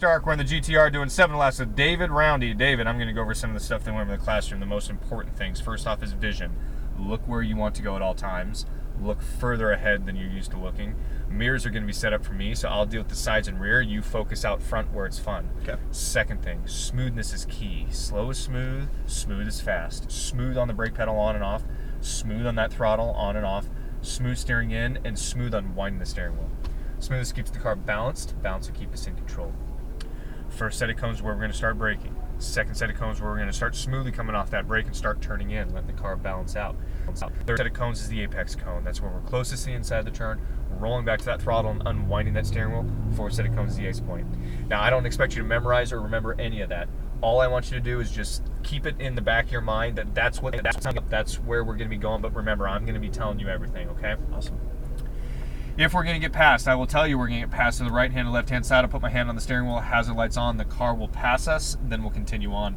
Stark, we're in the GTR doing 7 laps with David Roundy. David, I'm going to go over some of the stuff that went in the classroom, the most important things. First off is vision. Look where you want to go at all times. Look further ahead than you're used to looking. Mirrors are going to be set up for me, so I'll deal with the sides and rear. You focus out front where it's fun. Okay. Second thing, smoothness is key. Slow is smooth, smooth is fast. Smooth on the brake pedal on and off, smooth on that throttle on and off, smooth steering in, and smooth on winding the steering wheel. Smoothness keeps the car balanced. Balance will keep us in control. First set of cones where we're going to start braking. Second set of cones where we're going to start smoothly coming off that brake and start turning in, letting the car balance out. Third set of cones is the apex cone. That's where we're closest to the inside of the turn. We're rolling back to that throttle and unwinding that steering wheel. Fourth set of cones is the ace point. Now, I don't expect you to memorize or remember any of that. All I want you to do is just keep it in the back of your mind that that's where we're going to be going. But remember, I'm going to be telling you everything, okay? Awesome. If we're going to get past, I will tell you we're going to get past to the right hand or left hand side. I'll put my hand on the steering wheel, hazard lights on, the car will pass us, then we'll continue on.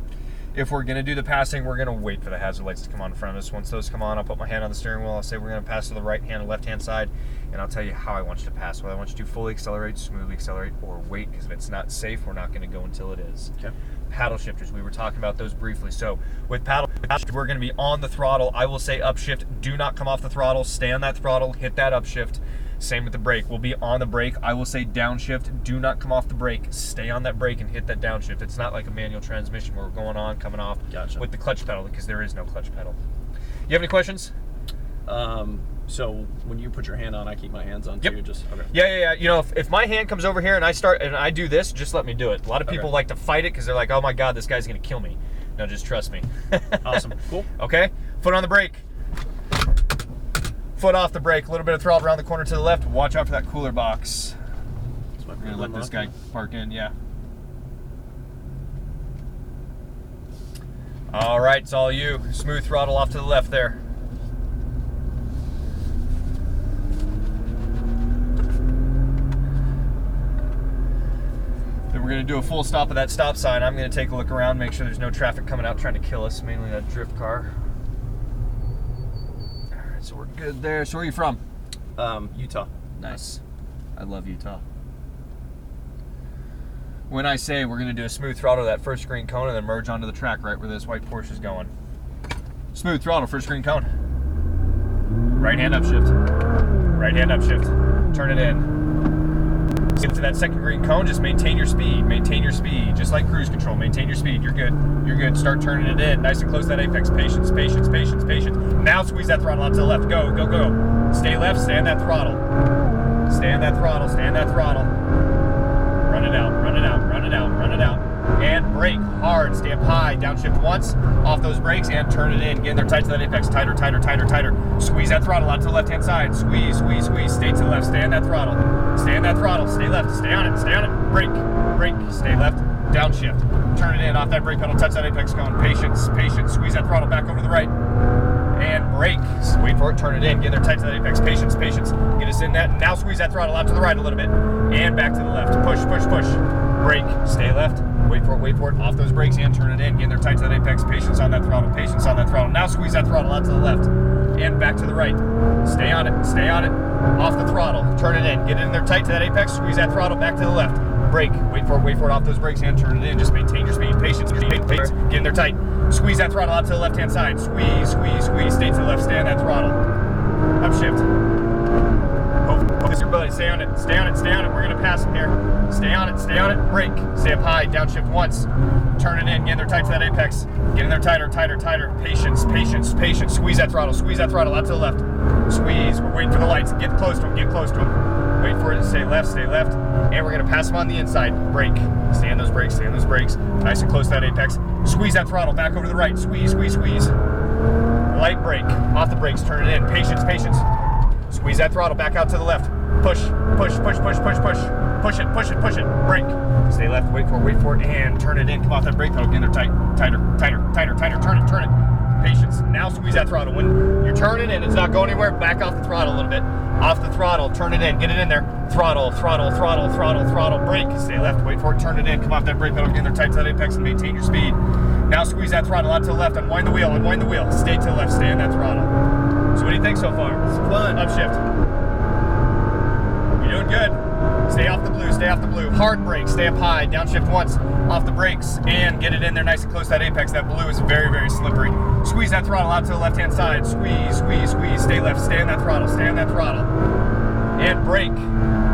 If we're going to do the passing, we're going to wait for the hazard lights to come on in front of us. Once those come on, I'll put my hand on the steering wheel, I'll say we're going to pass to the right hand or left hand side, and I'll tell you how I want you to pass. Whether I want you to fully accelerate, smoothly accelerate, or wait, because if it's not safe, we're not going to go until it is. Okay. Paddle shifters, we were talking about those briefly. So with paddle shifters, we're going to be on the throttle. I will say upshift, do not come off the throttle, stay on that throttle, hit that upshift. Same with the brake. We'll be on the brake. I will say downshift. Do not come off the brake. Stay on that brake and hit that downshift. It's not like a manual transmission where we're going on, coming off with the clutch pedal, because there is no clutch pedal. You have any questions? So when you put your hand on, I keep my hands on too. Yep. Just okay. Yeah. You know, if my hand comes over here and I start and I do this, just let me do it. A lot of people like to fight it because they're like, oh my God, this guy's gonna kill me. No, just trust me. Awesome. Cool. Okay. Foot on the brake. Foot off the brake, a little bit of throttle around the corner to the left. Watch out for that cooler box. We're gonna let this guy park in, yeah. All right, it's all you. Smooth throttle off to the left there. Then we're gonna do a full stop at that stop sign. I'm gonna take a look around, make sure there's no traffic coming out trying to kill us, mainly that drift car. So we're good there. So where are you from? Utah. Nice. I love Utah. When I say we're going to do a smooth throttle to that first green cone and then merge onto the track right where this white Porsche is going. Smooth throttle, first green cone. Right hand upshift. Right hand upshift. Turn it in. Get to that second green cone, just maintain your speed. Maintain your speed. Just like cruise control. Maintain your speed. You're good. You're good. Start turning it in. Nice and close to that apex. Patience, patience, patience, patience. Now squeeze that throttle out to the left. Go, go, go. Stay left. Stay on that throttle. Stay on that throttle. Stay on that throttle. Run it out. Run it out. Run it out. Run it out. And brake hard. Stay up high. Downshift once. Off those brakes and turn it in. Get in there tight to that apex. Tighter, tighter, tighter, tighter. Squeeze that throttle out to the left-hand side. Squeeze, squeeze, squeeze. Stay to the left. Stay on that throttle. Stay on that throttle. Stay left. Stay on it. Stay on it. Brake. Brake. Stay left. Downshift. Turn it in. Off that brake pedal. Touch that apex cone. Patience. Patience. Squeeze that throttle back over to the right. And brake. Wait for it. Turn it in. Get in there tight to that apex. Patience. Patience. Get us in that. Now squeeze that throttle out to the right a little bit. And back to the left. Push, push, push. Brake. Stay left. Wait for it. Wait for it. Off those brakes and turn it in. Get in there tight to that apex. Patience on that throttle. Patience on that throttle. Now squeeze that throttle out to the left. And back to the right. Stay on it. Stay on it. Off the throttle. Turn it in. Get in there tight to that apex. Squeeze that throttle back to the left. Brake. Wait for it. Wait for it. Off those brakes and turn it in. Just maintain your speed. Patience. Patience. Get in there tight. Squeeze that throttle out to the left-hand side. Squeeze, squeeze, squeeze. Stay to the left. Stay on that throttle. Upshift. Focus your buddy. Stay on it. Stay on it. Stay on it. We're going to pass him here. Stay on it. Stay on it. Brake. Stay up high. Downshift once. Turn it in. Get in there tight to that apex. Get in there tighter, tighter, tighter. Patience, patience, patience. Squeeze that throttle. Squeeze that throttle out to the left. Squeeze. We're waiting for the lights. Get close to him. Get close to him. Wait for it. Stay left. Stay left. And we're going to pass him on the inside. Brake. Stay on those brakes. Stay on those brakes. Nice and close to that apex. Squeeze that throttle back over to the right. Squeeze, squeeze, squeeze. Light brake. Off the brakes. Turn it in. Patience, patience. Squeeze that throttle back out to the left. Push, push, push, push, push, push. Push it, push it, push it. Brake. Stay left. Wait for it, and turn it in. Come off that brake pedal. Get in there tight, tighter, tighter, tighter, tighter. Turn it, turn it. Patience. Now squeeze that throttle. When you're turning and it's not going anywhere, back off the throttle a little bit. Off the throttle. Turn it in. Get it in there. Throttle, throttle, throttle, throttle, throttle. Brake. Stay left. Wait for it. Turn it in. Come off that brake pedal. Get in there tight to that apex and maintain your speed. Now squeeze that throttle out to the left. Unwind the wheel. Unwind the wheel. Stay to the left. Stay on that throttle. So what do you think so far? It's fun. Upshift. You're doing good. Stay off the blue, stay off the blue. Hard brake, stay up high, downshift once, off the brakes, and get it in there nice and close to that apex. That blue is very, very slippery. Squeeze that throttle out to the left-hand side. Squeeze, squeeze, squeeze. Stay left, stay on that throttle, stay on that throttle. And brake.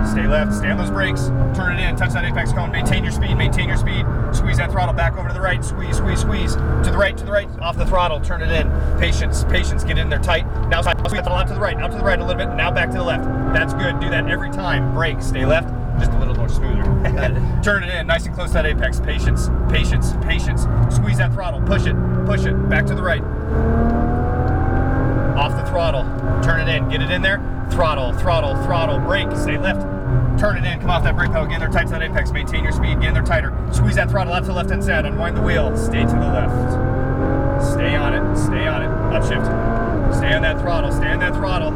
Stay left, stay on those brakes. Turn it in, touch that apex cone. Maintain your speed, maintain your speed. Squeeze that throttle back over to the right. Squeeze, squeeze, squeeze. To the right, off the throttle. Turn it in. Patience, patience. Get in there tight. Now squeeze the throttle out to the right a little bit. Now back to the left. That's good. Do that every time. Brake, stay left. Just a little more smoother. Turn it in, nice and close to that apex. Patience, patience, patience. Squeeze that throttle. Push it, back to the right. Off the throttle. Turn it in. Get it in there. Throttle, throttle, throttle. Brake. Stay left. Turn it in. Come off that brake pedal. Get in there tight to that apex. Maintain your speed. Get in there tighter. Squeeze that throttle out to the left-hand side. Unwind the wheel. Stay to the left. Stay on it. Stay on it. Upshift. Stay on that throttle. Stay on that throttle.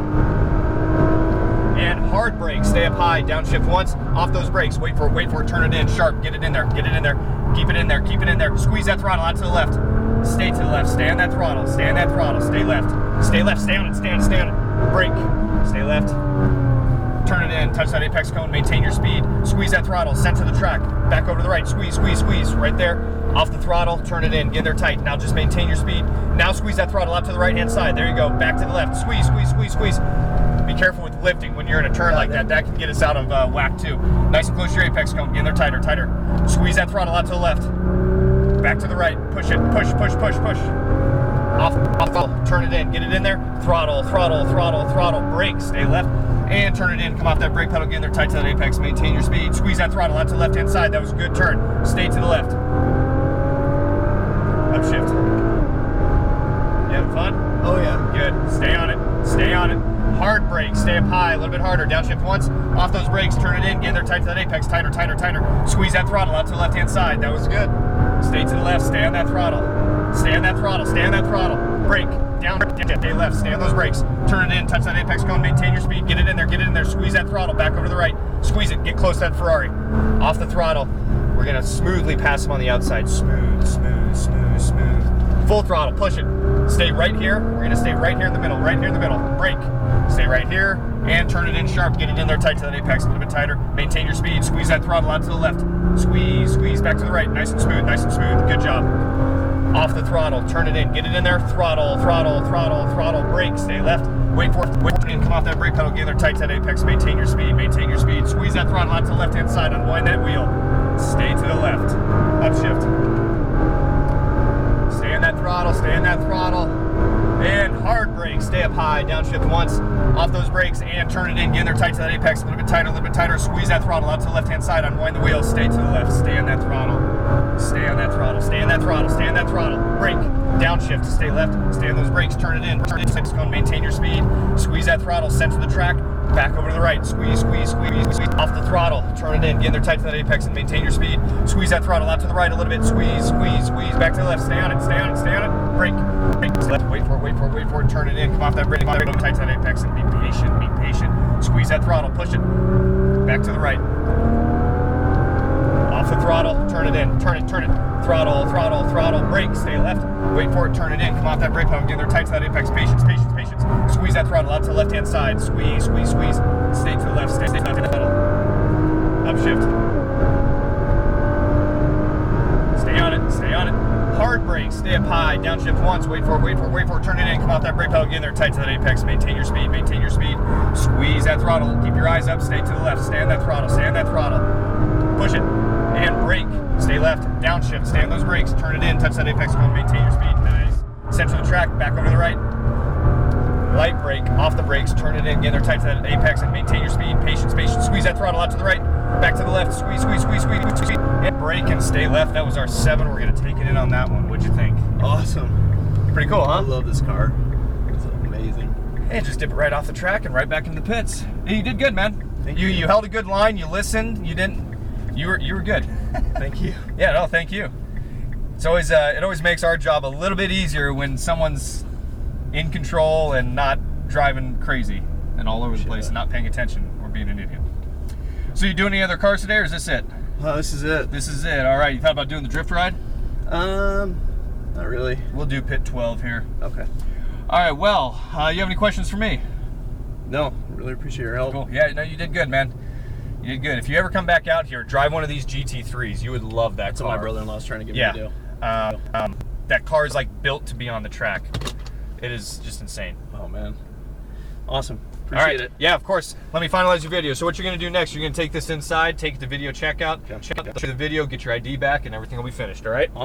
And hard brake. Stay up high. Downshift once. Off those brakes. Wait for it. Turn it in. Sharp. Get it in there. Get it in there. Keep it in there. Keep it in there. Squeeze that throttle out to the left. Stay to the left. Stay on that throttle. Stay on that throttle. Stay left. Stay left. Stay on it. Stay on it. Stay on it. Brake. Stay left. Turn it in. Touch that apex cone. Maintain your speed. Squeeze that throttle. Center the track. Back over to the right. Squeeze, squeeze, squeeze. Right there. Off the throttle. Turn it in. Get there tight. Now just maintain your speed. Now squeeze that throttle out to the right-hand side. There you go. Back to the left. Squeeze, squeeze, squeeze, squeeze. Be careful with lifting when you're in a turn like that. That can get us out of whack too. Nice and close to your apex cone. Get in there tighter, tighter. Squeeze that throttle out to the left. Back to the right. Push it. Push, push, push, push. Off throttle. Turn it in. Get it in there. Throttle, throttle, throttle, throttle. Brake. Stay left. And turn it in. Come off that brake pedal. Get in there tight to that apex. Maintain your speed. Squeeze that throttle out to the left-hand side. That was a good turn. Stay to the left. Upshift. You having fun? Oh yeah. Good. Stay on it. Stay on it. Hard brake. Stay up high. A little bit harder. Downshift once. Off those brakes. Turn it in. Get in there tight to that apex. Tighter, tighter, tighter. Squeeze that throttle out to the left-hand side. That was good. Stay to the left. Stay on that throttle. Stay on that throttle. Stay on that throttle. Brake. Down. Stay left. Stay on those brakes. Turn it in. Touch that apex cone. Maintain your speed. Get it in there. Get it in there. Squeeze that throttle. Back over to the right. Squeeze it. Get close to that Ferrari. Off the throttle. We're going to smoothly pass him on the outside. Smooth, smooth, smooth, smooth. Full throttle. Push it. Stay right here. We're going to stay right here in the middle. Right here in the middle. Brake. Stay right here. And turn it in sharp. Get it in there tight to that apex. A little bit tighter. Maintain your speed. Squeeze that throttle out to the left. Squeeze, squeeze. Back to the right. Nice and smooth. Nice and smooth. Good job. Off the throttle. Turn it in. Get it in there. Throttle, throttle, throttle, throttle. Brake. Stay left. Wait for it. Wait for it. And come off that brake pedal. Get in there tight to that apex. Maintain your speed. Maintain your speed. Squeeze that throttle out to the left-hand side. Unwind that wheel. Stay to the left. Upshift. Stay on that throttle. Stay on that throttle. And hard brake. Stay up high. Downshift once. Off those brakes and turn it in. Get in there tight to that apex. A little bit tighter. A little bit tighter. Squeeze that throttle out to the left-hand side. Unwind the wheel. Stay to the left. Stay on that throttle. Stay on that throttle. Stay on that throttle. Stay on that throttle. Brake. Downshift. Stay left. Stay on those brakes. Turn it in. Turn it in. Cone. Maintain your speed. Squeeze that throttle. Center the track. Back over to the right. Squeeze, squeeze, squeeze, squeeze. Off the throttle. Turn it in. Get in there tight to that apex and maintain your speed. Squeeze that throttle out to the right a little bit. Squeeze, squeeze, squeeze. Back to the left. Stay on it. Stay on it. Stay on it. Brake. Brake. Left. Wait for it. Wait for it. Wait for it. Turn it in. Come off that brake. Tight to that apex and be patient. Be patient. Squeeze that throttle. Push it. Back to the right. Off the throttle. Turn it in. Turn it. Turn it. Throttle, throttle, throttle. Brake. Stay left. Wait for it. Turn it in. Come off that brake pedal. Get in there tight to that apex. Patience. Patience. Patience. Squeeze that throttle out to the left-hand side. Squeeze, squeeze, squeeze. Stay to the left. Stay to the pedal. Upshift. Stay on it. Stay on it. Hard brake. Stay up high. Downshift once. Wait for it. Wait for it. Wait for it. Turn it in. Come off that brake pedal. Get in there tight to that apex. Maintain your speed. Maintain your speed. Squeeze that throttle. Keep your eyes up. Stay to the left. Stay on that throttle. Stay on that throttle. Push it. And brake. Stay left. Downshift. Stay on those brakes. Turn it in. Touch that apex cone. Maintain your speed. Nice. Center the track. Back over to the right. Light brake. Off the brakes. Turn it in. Get in there tight to that apex and maintain your speed. Patience. Patience. Squeeze that throttle out to the right. Back to the left. Squeeze, squeeze, squeeze, squeeze, squeeze. And brake and stay left. That was our 7. We're going to take it in on that one. What'd you think? Awesome. Pretty cool, huh? I love this car. It's amazing. And just dip it right off the track and right back into the pits. Hey, you did good, man. Thank you. You held a good line. You listened. You didn't. You were good. Thank you. Yeah, no, thank you. It's always it always makes our job a little bit easier when someone's in control and not driving crazy and all over the place and not paying attention or being an idiot. So you doing any other cars today, or is this it? This is it. This is it. All right. You thought about doing the drift ride? Not really. We'll do pit 12 here. Okay. All right. Well, you have any questions for me? No, really appreciate your help. Cool. Yeah. No, you did good, man. You did good. If you ever come back out here, drive one of these GT3s. You would love that That's car. what my brother-in-law's trying to get me to do. That car is like built to be on the track. It is just insane. Oh man, awesome. All right. Appreciate it. Yeah, of course. Let me finalize your video. So what you're going to do next, you're going to take this inside, take it to video checkout, Okay. check out the video, get your ID back, and everything will be finished, all right? Awesome.